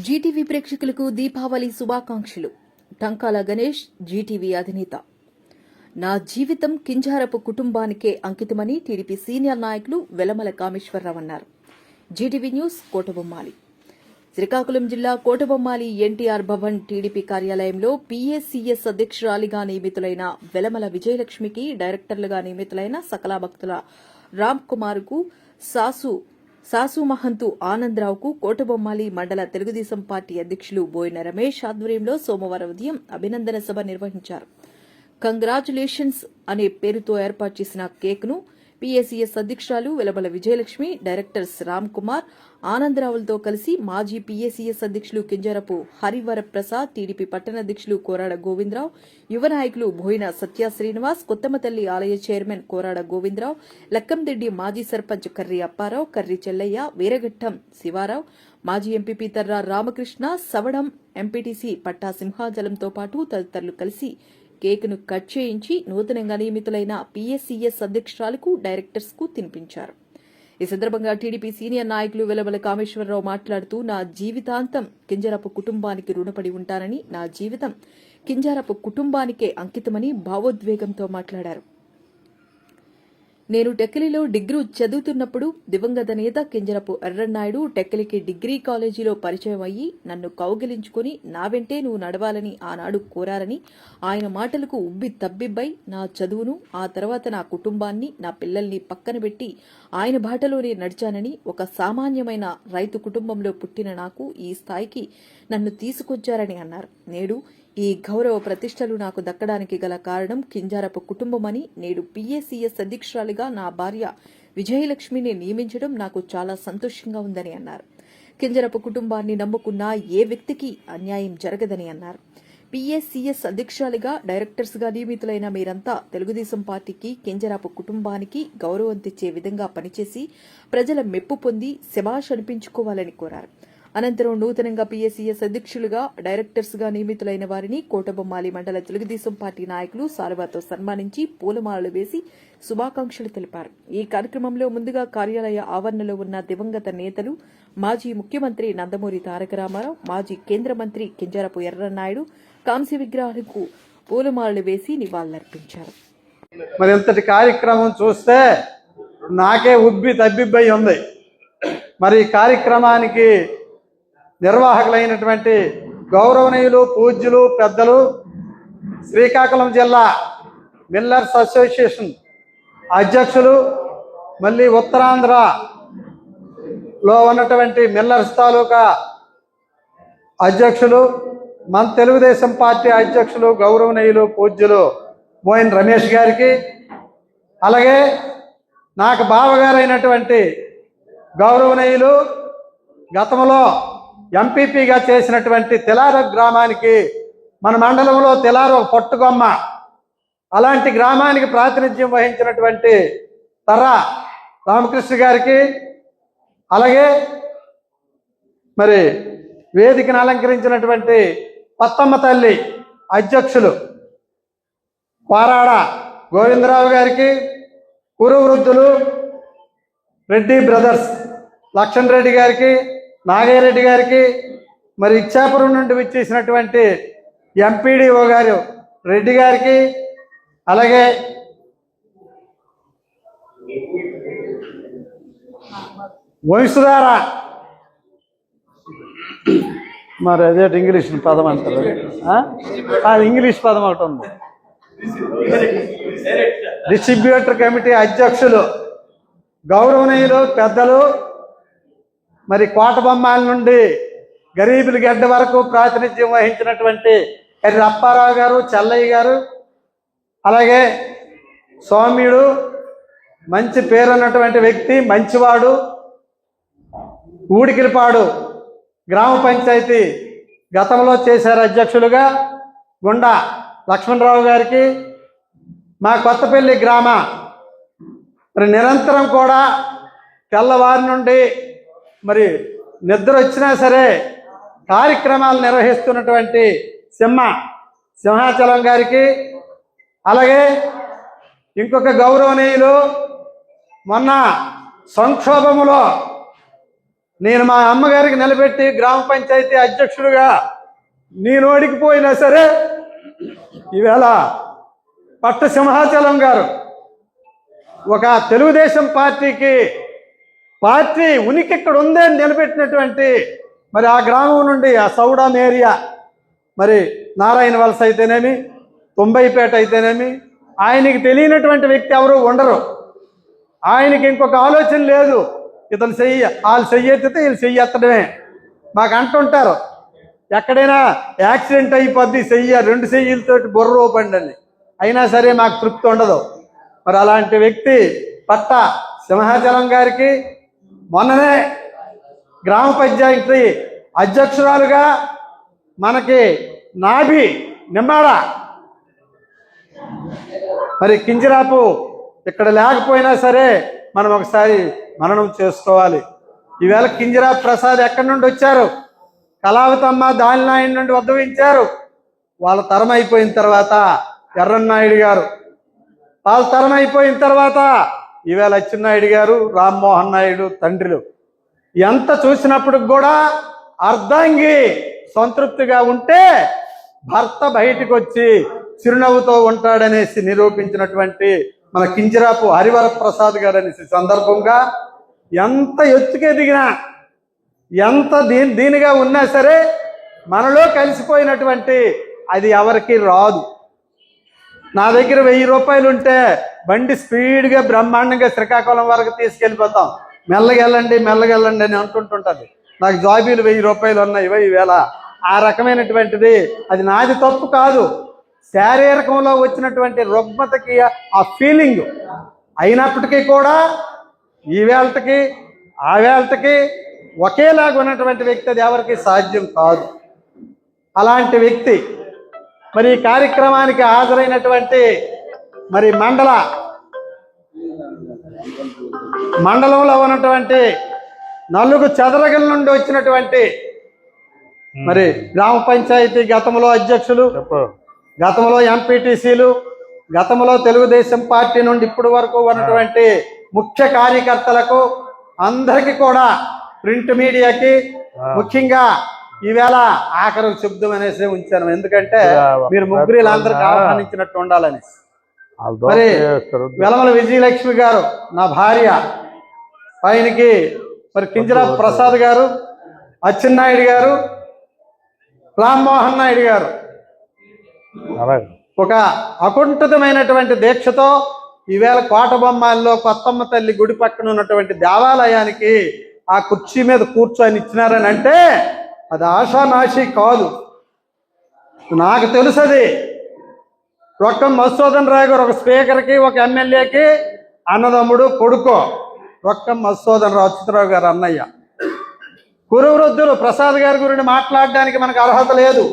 Zee TV ప్రేక్షకులకు దీపావళి శుభాకాంక్షలు. Tankala Ganesh, Zee TV అధినేత. నా జీవితం కింజారపు కుటుంబానికే అంకితమని టీడీపీ సీనియర్ నాయకులు వెలమల కామేశ్వరరావు అన్నారు. GTV news Kotabommali. శ్రీకాకుళం జిల్లా కోటబొమ్మాలి ఎన్టీఆర్ భవన్ టీడీపీ కార్యాలయంలో పీఏసీఎస్ అధ్యక్షురాలిగా నియమితులైన వెలమల విజయలక్ష్మికి, డైరెక్టర్లుగా నియమితులైన సకల భక్తుల రామ్ కుమార్కు, సాసు మహంతు ఆనందరావుకు కోటబొమ్మాలి మండల తెలుగుదేశం పార్టీ అధ్యక్షులు బోయిన రమేష్ ఆధ్వర్యంలో సోమవారం ఉదయం అభినందన సభ నిర్వహించారు. కంగ్రాచులేషన్స్ అనే పేరుతో ఏర్పాటు చేసిన కేక్ను పీఏసీఎస్ అధ్యక్షురాలు వెలమల విజయలక్ష్మి, డైరెక్టర్స్ రామ్ కుమార్, ఆనందరావులతో కలిసి మాజీ పీఏసీఎస్ అధ్యక్షులు కింజరపు హరివరప్రసాద్, టీడీపీ పట్టణ అధ్యక్షులు కోరాడ గోవిందరావు, యువ నాయకులు బోయిన సత్య శ్రీనివాస్, కొత్తమతల్లి ఆలయ చైర్మన్ కోరాడ గోవిందరావు, లక్కందెడ్డి మాజీ సర్పంచ్ కర్రి అప్పారావు, కర్రి చెల్లయ్య, వీరఘట్టం శివారావు, మాజీ ఎంపీపీ తర్రా రామకృష్ణ, సవడం ఎంపీటీసీ పట్టా సింహాచలంతో పాటు తదితరులు కలిసి కేకును కట్ చేయించి నూతనంగా నియమితులైన పీఎస్సీఎస్ అధ్యక్షురాలకు, డైరెక్టర్స్ కు తినిపించారు. ఈ సందర్భంగా టీడీపీ సీనియర్ నాయకులు వెలమల కామేశ్వరరావు మాట్లాడుతూ, నా జీవితాంతం కింజరపు కుటుంబానికి రుణపడి ఉంటానని, నా జీవితం కింజరపు కుటుంబానికే అంకితమని భావోద్వేగంతో మాట్లాడారు. నేను టెక్కలిలో డిగ్రీ చదువుతున్నప్పుడు దివంగత నేత కింజరపు ఎర్రన్నాయుడు టెక్కలికి డిగ్రీ కాలేజీలో పరిచయం అయ్యి నన్ను కౌగిలించుకుని నా వెంటే నువ్వు నడవాలని ఆనాడు కోరారని, ఆయన మాటలకు ఉబ్బి తబ్బిబ్బై నా చదువును, ఆ తర్వాత నా కుటుంబాన్ని, నా పిల్లల్ని పక్కన పెట్టి ఆయన బాటలోనే నడిచానని, ఒక సామాన్యమైన రైతు కుటుంబంలో పుట్టిన నాకు ఈ స్థాయికి నన్ను తీసుకొచ్చారని అన్నారు. నేడు ఈ గౌరవ ప్రతిష్టలు నాకు దక్కడానికి గల కారణం కింజారపు కుటుంబమని, నేడు పీఏసీఎస్ అధ్యక్షురాలిగా నా భార్య విజయలక్ష్మిని నియమించడం నాకు చాలా సంతోషంగా ఉందని అన్నారు. కింజరపు కుటుంబాన్ని నమ్ముకున్న ఏ వ్యక్తికి అన్యాయం జరగదని అన్నారు. పీఏసీఎస్ అధ్యక్షురాలిగా, డైరెక్టర్స్ గా నియమితులైన మీరంతా తెలుగుదేశం పార్టీకి, కింజరపు కుటుంబానికి గౌరవం తెచ్చే విధంగా పనిచేసి ప్రజల మెప్పు పొంది శభాష్ అనిపించుకోవాలని కోరారు. అనంతరం నూతనంగా పీఏసీఎస్ అధ్యక్షులుగా, డైరెక్టర్స్ గా నియమితులైన వారిని కోటబొమ్మాలి మండల తెలుగుదేశం పార్టీ నాయకులు సాల్వాతో సన్మానించి పూలమాలలు వేసి శుభాకాంక్షలు తెలిపారు. ఈ కార్యక్రమంలో ముందుగా కార్యాలయ ఆవరణలో ఉన్న దివంగత నేతలు, మాజీ ముఖ్యమంత్రి నందమూరి తారక రామారావు, మాజీ కేంద్ర మంత్రి కింజరపు ఎర్రన్నాయుడు కాంస్య విగ్రహాలకు పూలమాలలు వేసి నివాళులర్పించారు. మరి ఇంతటి కార్యక్రమం చూస్తే నాకే ఉబ్బి తబ్బిబ్బై ఉంది. మరి ఈ కార్యక్రమానికి నిర్వాహకులైనటువంటి గౌరవనీయులు, పూజ్యులు, పెద్దలు, శ్రీకాకుళం జిల్లా మిల్లర్స్ అసోసియేషన్ అధ్యక్షులు, మళ్ళీ ఉత్తరాంధ్రలో ఉన్నటువంటి మిల్లర్స్ తాలూకా అధ్యక్షులు, మన తెలుగుదేశం పార్టీ అధ్యక్షులు, గౌరవనీయులు, పూజ్యులు బోయిన రమేష్ గారికి, అలాగే నాకు బావగారైనటువంటి గౌరవనీయులు, గతంలో ఎంపీపీగా చేసినటువంటి తెలార గ్రామానికి, మన మండలంలో తెలార పొట్టుగొమ్మ, అలాంటి గ్రామానికి ప్రాతినిధ్యం వహించినటువంటి తర్రా రామకృష్ణ గారికి, అలాగే మరి వేదికను అలంకరించినటువంటి కొత్తమ్మ తల్లి అధ్యక్షులు కోరాడ గోవిందరావు గారికి, కురు వృద్ధులు రెడ్డి బ్రదర్స్ లక్ష్మణ్ రెడ్డి గారికి, నాగయ్యరెడ్డి గారికి, మరి ఇచ్చాపురం నుండి విచ్చేసినటువంటి ఎంపీడీఓ గారు రెడ్డి గారికి, అలాగే వంశధార, మరి అదే ఇంగ్లీష్ పదం అంటారు, అది ఇంగ్లీష్ పదం ఒకటి ఉంది, డిస్ట్రిబ్యూటర్ కమిటీ అధ్యక్షులు, గౌరవనీయులు, పెద్దలు, మరి కోటబొమ్మాలి నుండి గరీబుల గడ్డ వరకు ప్రాతినిధ్యం వహించినటువంటి కర్రి అప్పారావు గారు, చెల్లయ్య గారు, అలాగే సౌమ్యుడు, మంచి పేరున్నటువంటి వ్యక్తి, మంచివాడు, ఊడికిలిపాడు గ్రామ పంచాయతీ గతంలో చేశారు అధ్యక్షులుగా, గుండా లక్ష్మణరావు గారికి, మా కొత్తపల్లి గ్రామ మరి నిరంతరం కూడా తెల్లవారి నుండి మరి నిద్ర వచ్చినా సరే కార్యక్రమాలు నిర్వహిస్తున్నటువంటి సింహాచలం గారికి, అలాగే ఇంకొక గౌరవనీయులు మొన్న సంక్షోభములో నేను మా అమ్మగారికి నిలబెట్టి గ్రామ పంచాయతీ అధ్యక్షుడిగా నేను ఓడికిపోయినా సరే ఈవేళ పట్టు సింహాచలం గారు ఒక తెలుగుదేశం పార్టీ ఉనికి ఇక్కడ ఉంది అని నిలబెట్టినటువంటి మరి ఆ గ్రామం నుండి ఆ సౌడాం ఏరియా మరి నారాయణ వలస అయితేనేమి, తొంబైపేట అయితేనేమి, ఆయనకి తెలియనటువంటి వ్యక్తి ఎవరు ఉండరు. ఆయనకి ఇంకొక ఆలోచన లేదు, ఇతను వాళ్ళు చెయ్యెత్తితే వీళ్ళు చెయ్యెత్తడమే. మాకు అంటుంటారు ఎక్కడైనా యాక్సిడెంట్ అయిపోద్ది రెండు చెయ్యిలతోటి బుర్ర పండండి, అయినా సరే మాకు తృప్తి ఉండదు. మరి అలాంటి వ్యక్తి పట్ట సింహాచలం గారికి మొన్ననే గ్రామ పంచాయతీ అధ్యక్షురాలుగా మనకి నాభి నిమ్మాడ మరి కింజరాపు ఇక్కడ లేకపోయినా సరే మనం ఒకసారి మననం చేసుకోవాలి. ఈవేళ కింజరాపు ప్రసాద్ ఎక్కడి నుండి వచ్చారు? కళావతమ్మ దానినాయుడు నుండి ఉద్భవించారు. వాళ్ళ తరం అయిపోయిన తర్వాత ఎర్రన్నాయుడు గారు, వాళ్ళ తరం అయిపోయిన తర్వాత ఈవేళ అచ్చెన్నాయుడు గారు, రామ్మోహన్ నాయుడు తండ్రులు. ఎంత చూసినప్పుడు కూడా అర్ధాంగి సంతృప్తిగా ఉంటే భర్త బయటికి వచ్చి చిరునవ్వుతో ఉంటాడనేసి నిరూపించినటువంటి మన కింజరాపు హరివర ప్రసాద్ గారు అనేసి సందర్భంగా ఎంత ఎత్తుకే దిగినా, ఎంత దీనిగా ఉన్నా సరే మనలో కలిసిపోయినటువంటి అది ఎవరికి రాదు. నా దగ్గర 1000 రూపాయలు ఉంటే బండి స్పీడ్గా బ్రహ్మాండంగా శ్రీకాకుళం వరకు తీసుకెళ్ళిపోతాం. మెల్లగెళ్ళండి అని అంటుంటుంది. నాకు జాబీలు 1000 రూపాయలు ఉన్నాయి ఈవేళ. ఆ రకమైనటువంటిది అది నాది తప్పు కాదు, శారీరకంలో వచ్చినటువంటి రుగ్మతకి ఆ ఫీలింగ్. అయినప్పటికీ కూడా ఈవేళకి ఆ వేళకి ఒకేలాగా ఉన్నటువంటి వ్యక్తి అది ఎవరికి సాధ్యం కాదు. అలాంటి వ్యక్తి మరి ఈ కార్యక్రమానికి హాజరైనటువంటి మరి మండలంలో ఉన్నటువంటి 4 చెదరగల నుండి వచ్చినటువంటి మరి గ్రామ పంచాయతీ గతంలో అధ్యక్షులు, గతంలో ఎంపీటీసీలు, గతంలో తెలుగుదేశం పార్టీ నుండి ఇప్పటి వరకు ఉన్నటువంటి ముఖ్య కార్యకర్తలకు అందరికీ కూడా, ప్రింట్ మీడియాకి ముఖ్యంగా ఈవేళ ఆఖరు శబ్దం అనేసి ఉంచాను. ఎందుకంటే మీరు ముగ్గురు అందరికి ఆహ్వానించినట్టు ఉండాలని. మరి వెలమల విజయలక్ష్మి గారు నా భార్య, ఆయనకి మరి కింజరాపు ప్రసాద్ గారు, అచ్చెన్నాయుడు గారు, రామ్మోహన్ నాయుడు గారు ఒక అకుంఠితమైనటువంటి దీక్షతో ఈవేళ కోటబొమ్మాల్లో కొత్తమ్మ తల్లి గుడి పక్కన ఉన్నటువంటి దేవాలయానికి ఆ కుర్చీ మీద కూర్చొని ఇచ్చినారని అంటే అది ఆషామాషి కాదు. నాకు తెలుసది. రొక్కం మధుసూదన్ రావు గారు ఒక స్పీకర్కి, ఒక ఎమ్మెల్యేకి అన్నదమ్ముడు కొడుకో. రొక్కం మధుసూదన్ రావు అచ్యుతరావు గారు అన్నయ్య. కురువృద్ధులు ప్రసాద్ గారి గురించి మాట్లాడడానికి మనకు అర్హత లేదు,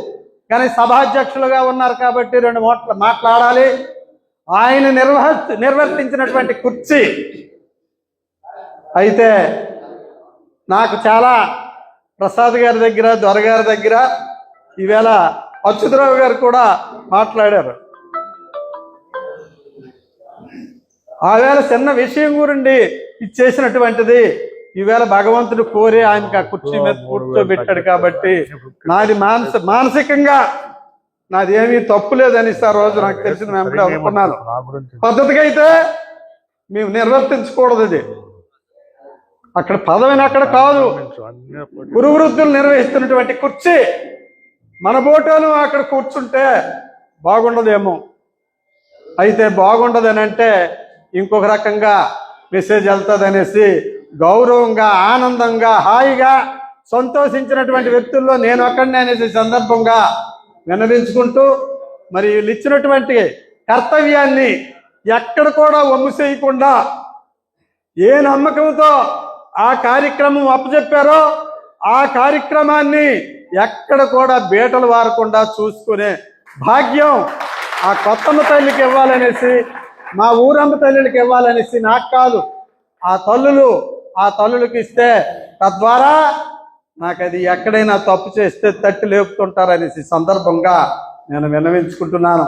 కానీ సభాధ్యక్షులుగా ఉన్నారు కాబట్టి 2 మాట్లాడాలి. ఆయన నిర్వర్తించినటువంటి కుర్చీ అయితే నాకు చాలా ప్రసాద్ గారి దగ్గర, దొరగారి దగ్గర ఈవేళ అచ్యుతరావు గారు కూడా మాట్లాడారు. ఆవేళ చిన్న విషయం గురించి ఇచ్చేసినటువంటిది ఈవేళ భగవంతుడు కోరి ఆయనకి ఆ కుర్చీ మీద కూర్చోబెట్టాడు. కాబట్టి నాది మానసికంగా నాది ఏమీ తప్పు లేదని ఆ రోజు నాకు తెలిసింది. మేము కూడా అనుకున్నాను పద్ధతిగా అయితే మేము నిర్వర్తించకూడదు. ఇది అక్కడ పదవిని అక్కడ కాదు, గురువృద్ధులు నిర్వహిస్తున్నటువంటి కుర్చీ. మన బోటోలు అక్కడ కూర్చుంటే బాగుండదేమో. అయితే బాగుండదని అంటే ఇంకొక రకంగా మెసేజ్ వెళ్తుంది అనేసి గౌరవంగా, ఆనందంగా, హాయిగా సంతోషించినటువంటి వ్యక్తుల్లో నేను ఒక్కడిని అనేసి సందర్భంగా విన్నవించుకుంటూ మరి వీళ్ళు ఇచ్చినటువంటి కర్తవ్యాన్ని ఎక్కడ కూడా వమ్ము చేయకుండా ఏ నమ్మకంతో ఆ కార్యక్రమం అప్పచెప్పారో ఆ కార్యక్రమాన్ని ఎక్కడ కూడా బీటలు వారకుండా చూసుకునే భాగ్యం ఆ కొత్తమ్మ తల్లికి ఇవ్వాలనేసి, మా ఊరమ్మ తల్లికి ఇవ్వాలనేసి నాకు కాదు, ఆ తల్లులకి ఇస్తే తద్వారా నాకు అది ఎక్కడైనా తప్పు చేస్తే తట్టి లేపుతుంటారనేసి సందర్భంగా నేను విన్నవించుకుంటున్నాను.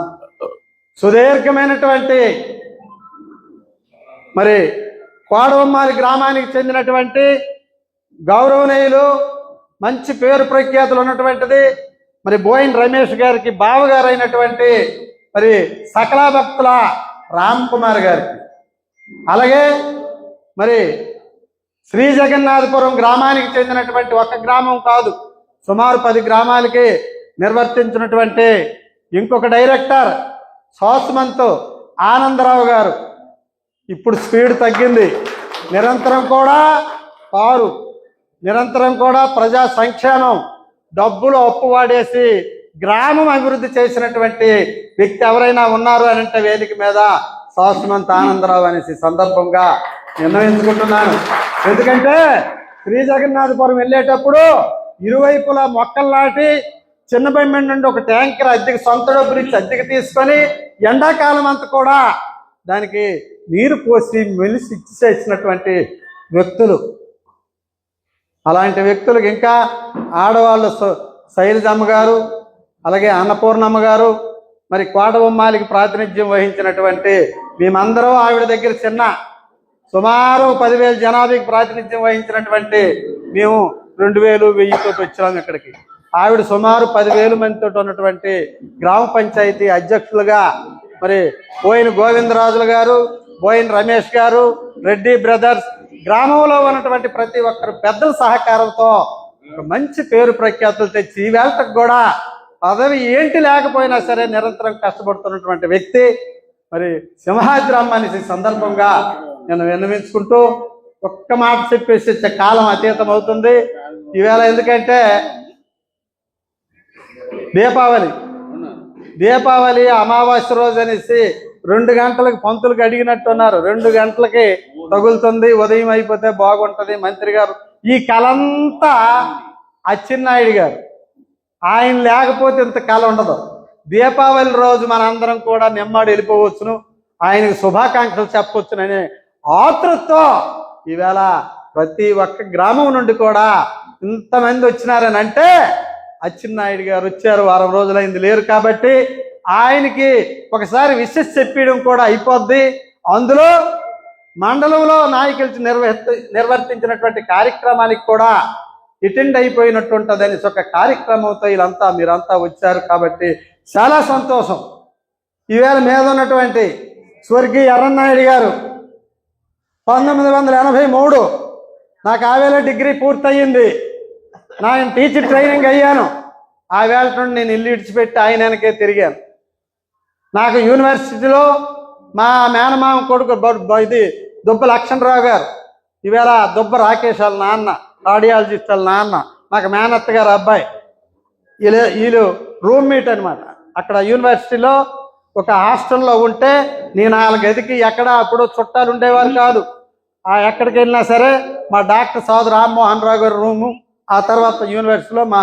సుదీర్ఘమైనటువంటి మరి కోడవమ్మాలి గ్రామానికి చెందినటువంటి గౌరవనీయులు, మంచి పేరు ప్రఖ్యాతులు ఉన్నటువంటిది మరి బోయిన్ రమేష్ గారికి బావగారు అయినటువంటి మరి సకల భక్తుల రామ్ కుమార్ గారికి, అలాగే మరి శ్రీ జగన్నాథపురం గ్రామానికి చెందినటువంటి ఒక గ్రామం కాదు, సుమారు 10 గ్రామాలకి నిర్వర్తించినటువంటి ఇంకొక డైరెక్టర్ సోస్మంత్ ఆనందరావు గారు. ఇప్పుడు స్పీడ్ తగ్గింది, నిరంతరం కూడా ప్రజా సంక్షేమం, డబ్బులు అప్పు వాడేసి గ్రామం అభివృద్ధి చేసినటువంటి వ్యక్తి ఎవరైనా ఉన్నారు అని అంటే వేదిక మీద సోస్మంత్ ఆనందరావు అనేసి సందర్భంగా నిర్ణయించుకుంటున్నాను. ఎందుకంటే శ్రీ జగన్నాథపురం వెళ్ళేటప్పుడు ఇరువైపులా మొక్కలు నాటి చిన్నబొమ్మ నుండి ఒక ట్యాంకర్ అద్దెకి, సొంత డబ్బులు ఇచ్చి అద్దెకి తీసుకొని ఎండాకాలం అంతా కూడా దానికి నీరు పోసి మెలిసి ఇచ్చేసినటువంటి వ్యక్తులు. అలాంటి వ్యక్తులకు ఇంకా ఆడవాళ్ళు శైలజమ్మ గారు, అలాగే అన్నపూర్ణమ్మ గారు, మరి కోటబొమ్మాలికి ప్రాతినిధ్యం వహించినటువంటి మేమందరం ఆవిడ దగ్గర సుమారు 10,000 జనాభాకి ప్రాతినిధ్యం వహించినటువంటి మేము 2,000, 1,000 వచ్చాము ఇక్కడికి. ఆవిడ సుమారు 10,000 మందితో ఉన్నటువంటి గ్రామ పంచాయతీ అధ్యక్షులుగా మరి బోయిన గోవిందరాజులు గారు, బోయిన రమేష్ గారు, రెడ్డి బ్రదర్స్, గ్రామంలో ఉన్నటువంటి ప్రతి ఒక్కరు పెద్దల సహకారంతో ఒక మంచి పేరు ప్రఖ్యాతులు తెచ్చి ఈ వేళకు కూడా పదవి ఏంటి లేకపోయినా సరే నిరంతరం కష్టపడుతున్నటువంటి వ్యక్తి మరి సింహాద్రమ్మ అనేసి సందర్భంగా నేను విన్నవించుకుంటూ ఒక్క మాట చెప్పేసి కాలం అతీతం అవుతుంది ఈవేళ. ఎందుకంటే దీపావళి అమావాస్య రోజు అనేసి 2 గంటలకు పంతులకు అడిగినట్టున్నారు. 2 గంటలకి తగులుతుంది, ఉదయం అయిపోతే బాగుంటుంది. మంత్రి గారు ఈ కలంతా అచ్చెన్నాయుడు గారు, ఆయన లేకపోతే ఇంత కళ ఉండదు. దీపావళి రోజు మనందరం కూడా నెమ్మాడు వెళ్ళిపోవచ్చును, ఆయనకు శుభాకాంక్షలు చెప్పవచ్చుననే ఆతృతతో ఈవేళ ప్రతి ఒక్క గ్రామం నుండి కూడా ఇంతమంది వచ్చినారని అంటే అచ్చెన్నాయుడు గారు వచ్చారు, వారం రోజులైంది లేరు కాబట్టి ఆయనకి ఒకసారి విషెస్ చెప్పడం కూడా అయిపోద్ది. అందులో మండలంలో నాయకులు నిర్వర్తించినటువంటి కార్యక్రమానికి కూడా అటెండ్ అయిపోయినట్టు ఉంటుంది అనేసి ఒక కార్యక్రమంతో మీరంతా వచ్చారు కాబట్టి చాలా సంతోషం. ఈవేళ మీద ఉన్నటువంటి స్వర్గీయ ఎర్రన్నాయుడు గారు 1983 నాకు ఆవేళ డిగ్రీ పూర్తయింది. నేను టీచర్ ట్రైనింగ్ అయ్యాను. ఆ వేళ నుండి నేను ఇల్లు ఇడిచిపెట్టి ఆయన వెనకే తిరిగాను. నాకు యూనివర్సిటీలో మా మేనమామ కొడుకు దుబ్బ లక్ష్మణరావు గారు, ఈవేళ దుబ్బ రాకేష్ వాళ్ళ నాన్న, కార్డియాలజిస్ట్ వాళ్ళ నాన్న, నాకు మేనత్త గారు అబ్బాయి, వీళ్ళు రూమ్మేట్ అనమాట. అక్కడ యూనివర్సిటీలో ఒక హాస్టల్లో ఉంటే నేను 4 గదికి ఎక్కడ అప్పుడు చుట్టాలు ఉండేవారు కాదు. ఎక్కడికి వెళ్ళినా సరే మా డాక్టర్ సోదరు రామ్మోహన్ రావు గారి రూము, ఆ తర్వాత యూనివర్సిటీలో మా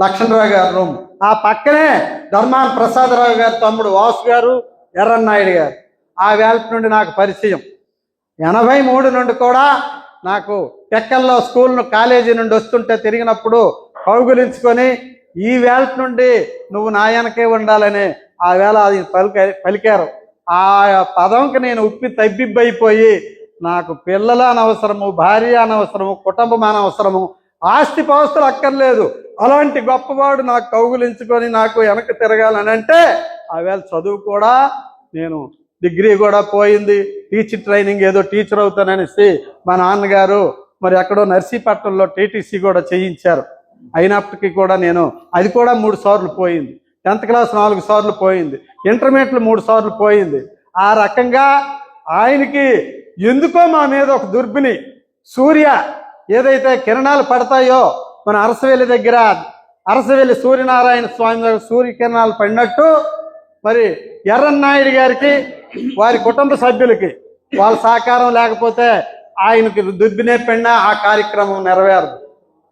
లక్ష్మణరావు గారి రూమ్, ఆ పక్కనే ధర్మాన ప్రసాదరావు గారి తమ్ముడు వాసు గారు, ఎర్రన్నాయుడు గారు. ఆ వేళ నుండి నాకు పరిచయం. 83 నుండి కూడా నాకు టెక్కల్లో స్కూల్ను కాలేజీ నుండి వస్తుంటే తిరిగినప్పుడు కౌగులించుకొని ఈ వేళ నుండి నువ్వు నా వెనకే ఉండాలని ఆ వేళ అది పలికారు. ఆ పదంకి నేను ఉప్పి తబ్బిబ్బైపోయి నాకు పిల్లలు అనవసరము, భార్య అనవసరము, కుటుంబం అనవసరము, ఆస్తి పాస్తులు అక్కర్లేదు, అలాంటి గొప్పవాడు నాకు కౌగులించుకొని నాకు వెనక్కి తిరగాలని అంటే ఆ వేళ చదువు కూడా నేను డిగ్రీ కూడా పోయింది. టీచర్ ట్రైనింగ్ ఏదో టీచర్ అవుతాననేసి మా నాన్నగారు మరి ఎక్కడో నర్సీపట్నంలో టీటీసీ కూడా చేయించారు. అయినప్పటికీ కూడా నేను అది కూడా 3 సార్లు పోయింది. 10th క్లాస్ 4 సార్లు పోయింది. ఇంటర్మీడియట్లో 3 సార్లు పోయింది. ఆ రకంగా ఆయనకి ఎందుకో మా మీద ఒక దుర్బిని, సూర్య ఏదైతే కిరణాలు పడతాయో మన అరసవెల్లి దగ్గర అరసవెల్లి సూర్యనారాయణ స్వామి దగ్గర సూర్యకిరణాలు పడినట్టు మరి ఎర్రన్నాయుడు గారికి వారి కుటుంబ సభ్యులకి వాళ్ళ సహకారం లేకపోతే ఆయనకి దుర్బినే పడినా ఆ కార్యక్రమం నెరవేరదు.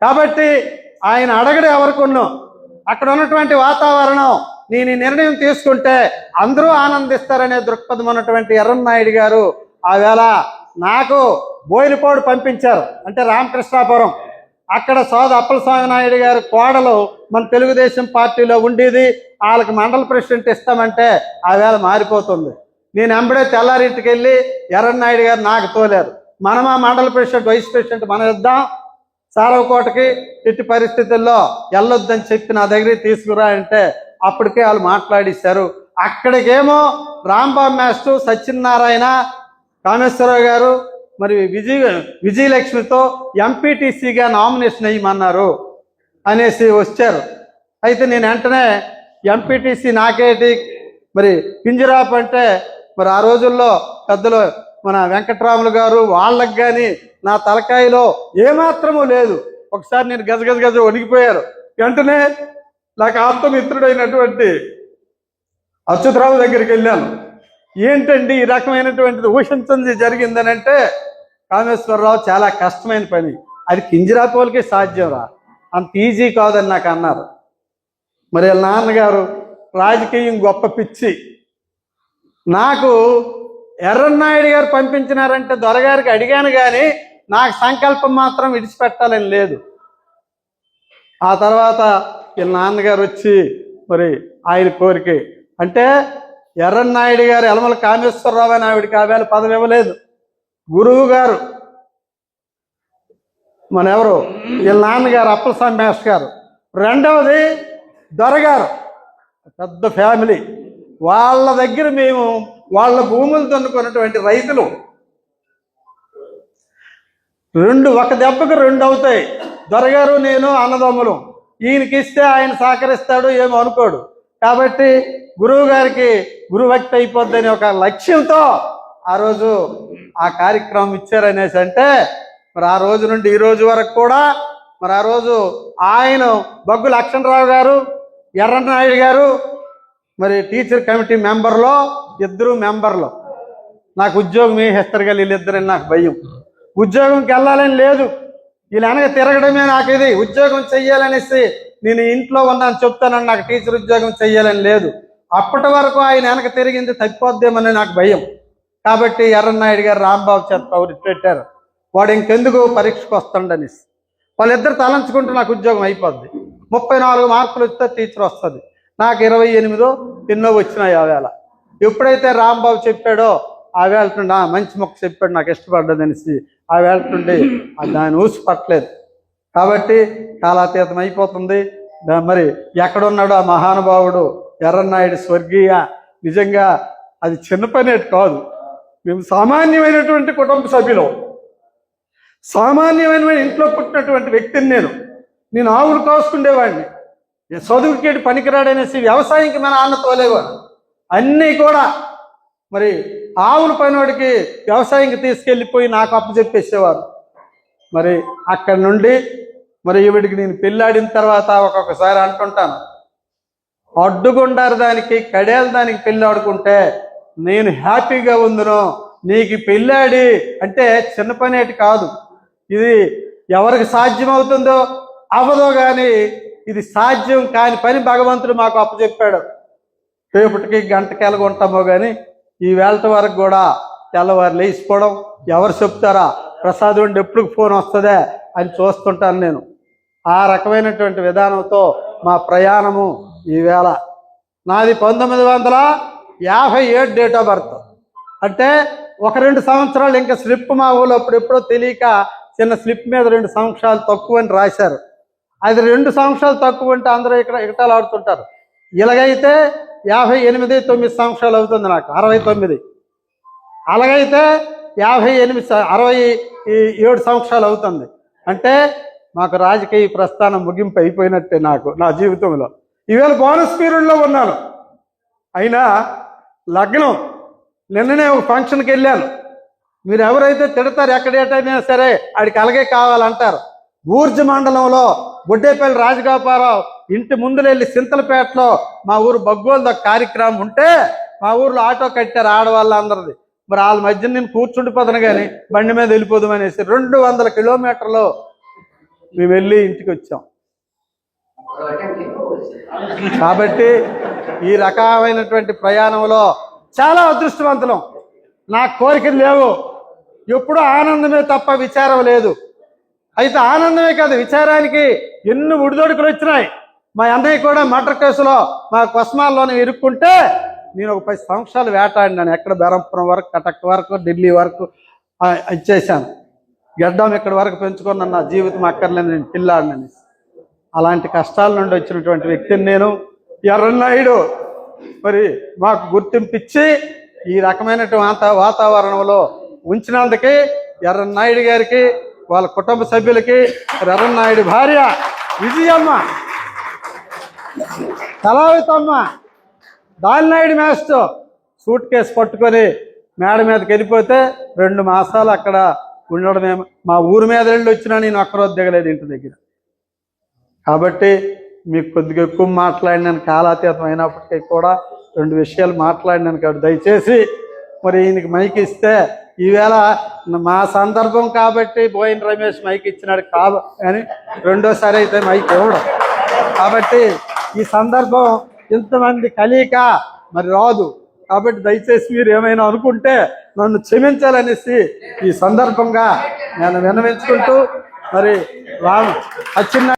కాబట్టి ఆయన అడగడం ఎవరికొన్నో అక్కడ ఉన్నటువంటి వాతావరణం నేను ఈ నిర్ణయం తీసుకుంటే అందరూ ఆనందిస్తారనే దృక్పథం ఉన్నటువంటి ఎర్రన్నాయుడు గారు ఆ వేళ నాకు బోయినపాడు పంపించారు, అంటే రామకృష్ణాపురం. అక్కడ సోద అప్పలస్వామి నాయుడు గారి కోడలు మన తెలుగుదేశం పార్టీలో ఉండేది. వాళ్ళకి మండల ప్రెసిడెంట్ ఇస్తామంటే ఆ వేళ మారిపోతుంది. నేను ఎంబడే తెల్లారింటికి వెళ్ళి ఎర్రన్నాయుడు గారు నాకు తోలారు. మనమా మండల ప్రెసిడెంట్ వైస్ ప్రెసిడెంట్ మనం ఇద్దాం, సారవకోటకి ఎట్టి పరిస్థితుల్లో వెళ్ళొద్దని చెప్పి నా దగ్గరికి తీసుకురా అంటే అప్పటికే వాళ్ళు మాట్లాడిస్తారు. అక్కడికేమో రాంబాబు మాస్టర్, సత్యనారాయణ, కామేశ్వరరావు గారు మరి విజయలక్ష్మితో ఎంపీటీసీగా నామినేషన్ అయ్యమన్నారు అనేసి వచ్చారు. అయితే నేను వెంటనే ఎంపీటీసీ నాకేటి మరి కింజరాపు అంటే మరి ఆ రోజుల్లో పెద్దలు మన వెంకట్రాములు గారు వాళ్ళకి కానీ నా తలకాయలో ఏమాత్రమూ లేదు. ఒకసారి నేను గజ వణికిపోయారు. వెంటనే నాకు ఆప్తమిత్రుడైనటువంటి అచ్యుతరావు దగ్గరికి వెళ్ళాను. ఏంటండి ఈ రకమైనటువంటిది ఊహించింది జరిగిందని అంటే, కామేశ్వరరావు చాలా కష్టమైన పని, అది కింజరాపు వాళ్ళకి సాధ్యం రా, అంత ఈజీ కాదని నాకు అన్నారు. మరి వాళ్ళ నాన్నగారు రాజకీయం గొప్ప పిచ్చి. నాకు ఎర్రన్నాయుడు గారు పంపించినారంటే దొరగారికి అడిగాను కానీ నాకు సంకల్పం మాత్రం విడిచిపెట్టాలని లేదు. ఆ తర్వాత వీళ్ళ నాన్నగారు వచ్చి మరి ఆయన కోరిక అంటే ఎర్రన్నాయుడు గారు యలమల కామేశ్వరరావు అని ఆవిడికి ఆ వేళ పదవి ఇవ్వలేదు. గురువు గారు మన ఎవరు వీళ్ళ నాన్నగారు అప్పలస్వామి మాస్టర్ గారు, రెండవది దొరగారు, పెద్ద ఫ్యామిలీ. వాళ్ళ దగ్గర మేము వాళ్ళ భూములు దున్నుకున్నటువంటి రైతులు ఒక దెబ్బకు రెండు అవుతాయి. దొరగారు నేను అన్నదమ్ములు, ఈయనకి ఇస్తే ఆయన సహకరిస్తాడు ఏమో అనుకోడు. కాబట్టి గురువు గారికి గురుభక్తి అయిపోద్దని ఒక లక్ష్యంతో ఆ రోజు ఆ కార్యక్రమం ఇచ్చారనేసి అంటే మరి ఆ రోజు నుండి ఈ రోజు వరకు కూడా మరి ఆ రోజు ఆయన బగ్గు లక్ష్మణరావు గారు, ఎర్రనాయుడు గారు మరి టీచర్ కమిటీ మెంబర్లో ఇద్దరు మెంబర్లు. నాకు ఉద్యోగం వేసేస్తారు కదా వీళ్ళిద్దరని నాకు భయం. ఉద్యోగంకి వెళ్ళాలని లేదు, వీళ్ళు వెనక తిరగడమే నాకు ఇది. ఉద్యోగం చెయ్యాలనేసి నేను ఇంట్లో ఉన్నాను చెప్తానని నాకు టీచర్ ఉద్యోగం చెయ్యాలని లేదు. అప్పటి వరకు ఆయన వెనక తిరిగింది తప్పిపోద్దేమని నాకు భయం. కాబట్టి ఎర్రన్నాయుడు గారు రాంబాబు చేత పౌరు పెట్టారు, వాడు ఇంకెందుకు పరీక్షకు వస్తుండనేసి. వాళ్ళిద్దరు తలంచుకుంటే నాకు ఉద్యోగం అయిపోద్ది. 34 మార్కులు వస్తే టీచర్ వస్తుంది. నాకు 28 ఎన్నో వచ్చినాయి ఆ వేళ. ఎప్పుడైతే రాంబాబు చెప్పాడో ఆ వేళ నుండి మంచి మొక్క చెప్పాడు, నాకు ఇష్టపడ్డదనేసి ఆ వేళ నుండి దాన్ని ఊసి పట్టలేదు. కాబట్టి కాలాతీతం అయిపోతుంది. మరి ఎక్కడున్నాడు ఆ మహానుభావుడు ఎర్రన్నాయుడు స్వర్గీయ. నిజంగా అది చిన్న పనేటి కాదు. మేము సామాన్యమైనటువంటి కుటుంబ సభ్యులు, సామాన్యమైన ఇంట్లో పుట్టినటువంటి వ్యక్తిని నేను ఆవులు కాసుకుండేవాడిని. చదువుకేటి పనికిరాడనేసి వ్యవసాయంకి మన నాన్న తోలేవాడు. అన్నీ కూడా మరి ఆవుల పనివాడికి వ్యవసాయంకి తీసుకెళ్ళిపోయి నాకు అప్పచెప్పేసేవారు. మరి అక్కడి నుండి మరి ఈవిడికి నేను పెళ్ళాడిన తర్వాత ఒక్కొక్కసారి అంటుంటాను, అడ్డుగుండారు దానికి కడేల దానికి పెళ్ళి ఆడుకుంటే నేను హ్యాపీగా ఉందును. నీకు పెళ్ళాడి అంటే చిన్న పనేటి కాదు. ఇది ఎవరికి సాధ్యమవుతుందో అవ్వదో కానీ ఇది సాధ్యం కాని పని భగవంతుడు మాకు అప్పచెప్పాడు. రేపటికి గంటకి ఎలాగుంటామో కానీ ఈ వేళ వరకు కూడా తెల్లవారు లేచిపోవడం, ఎవరు చెప్తారా ప్రసాద్ ఉండి ఎప్పుడు ఫోన్ వస్తుందే అని చూస్తుంటాను నేను. ఆ రకమైనటువంటి విధానంతో మా ప్రయాణము ఈవేళ. నాది 1957 డేట్ ఆఫ్ బర్త్. అంటే 1-2 సంవత్సరాలు ఇంకా స్లిప్ మా ఊళ్ళో అప్పుడెప్పుడో తెలియక చిన్న స్లిప్ మీద 2 సంవత్సరాలు తక్కువ అని రాశారు. అది 2 సంవత్సరాలు తక్కువ అంటే అందరూ ఇక్కడ ఎగటాలు ఆడుతుంటారు. ఇలాగైతే 58-9 సంవత్సరాలు అవుతుంది నాకు, 69. అలాగైతే 67 సంవత్సరాలు అవుతుంది. అంటే మాకు రాజకీయ ప్రస్థానం ముగింపు అయిపోయినట్టే నాకు నా జీవితంలో. ఈవేళ బోనస్ పీరియడ్లో ఉన్నాను. అయినా లగ్నం నిన్ననే ఒక ఫంక్షన్కి వెళ్ళాను. మీరు ఎవరైతే తిడతారు ఎక్కడేటైనా సరే ఆడికి అలాగే కావాలంటారు. బూర్జ మండలంలో బొడ్డేపల్లి రాజగోపాలరావు ఇంటి ముందులు వెళ్ళి సింతలపేటలో మా ఊరు బగ్గోళ్ళ కార్యక్రమం ఉంటే మా ఊర్లో ఆటో కట్టారు ఆడవాళ్ళందరిది. మరి వాళ్ళ మధ్య నేను కూర్చుండిపోతాను కానీ బండి మీద వెళ్ళిపోదాం అనేసి 200 కిలోమీటర్లు మేము వెళ్ళి ఇంటికి వచ్చాం. కాబట్టి ఈ రకమైనటువంటి ప్రయాణంలో చాలా అదృష్టవంతులం. నా కోరికలు లేవు, ఎప్పుడూ ఆనందమే తప్ప విచారం లేదు. అయితే ఆనందమే కాదు, విచారానికి ఎన్ని ఉడిదొడుకులు వచ్చినాయి. మా అన్నయ్య కూడా మర్డర్ కేసులో మా కొస్మాల్లోనే ఇరుక్కుంటే నేను ఒక 10 సంవత్సరాలు వేటాడినాను. ఎక్కడ బెరంపురం వరకు, కటక్ వరకు, ఢిల్లీ వరకు ఇచ్చేసాను. గడ్డం ఇక్కడి వరకు పెంచుకున్నాను. నా జీవితం అక్కర్లేదు, నేను పిల్లాడినని. అలాంటి కష్టాల నుండి వచ్చినటువంటి వ్యక్తిని నేను. ఎర్రన్నాయుడు మరి మాకు గుర్తింపిచ్చి ఈ రకమైనటువంటి వాతావరణంలో ఉంచినందుకే ఎర్రన్నాయుడు గారికి, వాళ్ళ కుటుంబ సభ్యులకి, ఎర్రన్నాయుడు భార్య Vijayamma, Kalavitamma, Dalinaidu master suitcase పట్టుకొని మేడ మీదకి వెళ్ళిపోతే 2 మాసాలు అక్కడ ఉండడమే. మా ఊరి మీద వెళ్ళి వచ్చినా నేను ఒక్కరోజు దిగలేదు ఇంటి దగ్గర. కాబట్టి మీకు కొద్దిగా ఎక్కువ మాట్లాడినాను, కాలాతీతం అయినప్పటికీ కూడా 2 విషయాలు మాట్లాడినాను. కాబట్టి దయచేసి మరి ఈయనకి మైక్ ఇస్తే, ఈవేళ మా సందర్భం కాబట్టి బోయిన రమేష్ మైక్ ఇచ్చినాడు అని రెండోసారి అయితే మైక్ ఇవ్వడం. కాబట్టి ఈ సందర్భం ఇంతమంది కలియక మరి రాదు. కాబట్టి దయచేసి మీరు ఏమైనా అనుకుంటే నన్ను క్షమించాలనేసి ఈ సందర్భంగా నేను విన్నవించుకుంటూ మరి అచ్చిన